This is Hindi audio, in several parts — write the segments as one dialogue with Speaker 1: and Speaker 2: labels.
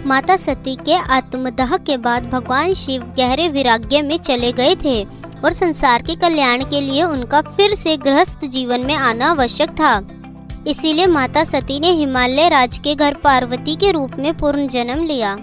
Speaker 1: माता सती के आत्मदाह के बाद भगवान शिव गहरे वैराग्य में चले गए थे और संसार के कल्याण के लिए उनका फिर से गृहस्थ जीवन में आना आवश्यक था। इसीलिए माता सती ने हिमालय राज्य के घर पार्वती के रूप में पूर्ण जन्म लिया।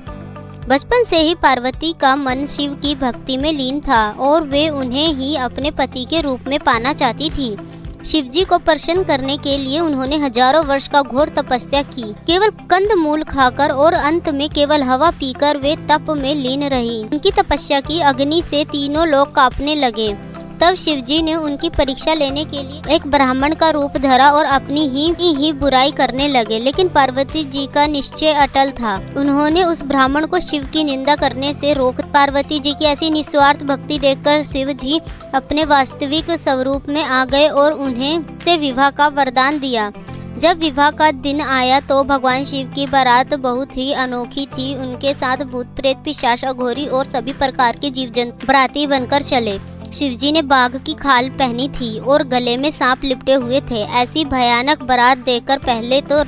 Speaker 1: बचपन से ही पार्वती का मन शिव की भक्ति में लीन था और वे उन्हें ही अपने पति के रूप में पाना चाहती थी। शिवजी को प्रसन्न करने के लिए उन्होंने हजारों वर्ष का घोर तपस्या की। केवल कंद मूल खाकर और अंत में केवल हवा पीकर वे तप में लीन रही। उनकी तपस्या की अग्नि से तीनों लोग कांपने लगे। तब शिवजी ने उनकी परीक्षा लेने के लिए एक ब्राह्मण का रूप धरा और अपनी ही बुराई करने लगे, लेकिन पार्वती जी का निश्चय अटल था। उन्होंने उस ब्राह्मण को शिव की निंदा करने से रोक। पार्वती जी की ऐसी निस्वार्थ भक्ति देखकर शिव जी अपने वास्तविक स्वरूप में आ गए और उन्हें से विवाह का वरदान दिया। जब विवाह का दिन आया तो भगवान शिव की बारात बहुत ही अनोखी थी। उनके साथ भूत प्रेत पिशाच अघोरी और सभी प्रकार के जीव जंतु बाराती बनकर चले। शिवजी ने बाघ की खाल पहनी थी और गले में सांप लिपटे हुए थे। ऐसी भयानक बारात देखकर पहले तो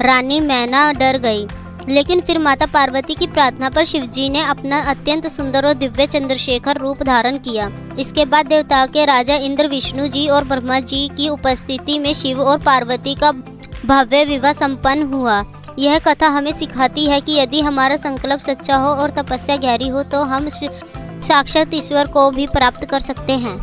Speaker 1: रानी मैना डर गई, लेकिन फिर माता पार्वती की प्रार्थना पर शिवजी ने अपना अत्यंत सुंदर और दिव्य चंद्रशेखर रूप धारण किया। इसके बाद देवताओं के राजा इंद्र, विष्णु जी और ब्रह्मा जी की उपस्थिति में शिव और पार्वती का भव्य विवाह संपन्न हुआ। यह कथा हमें सिखाती है कि यदि हमारा संकल्प सच्चा हो और तपस्या गहरी हो तो हम साक्षात ईश्वर को भी प्राप्त कर सकते हैं।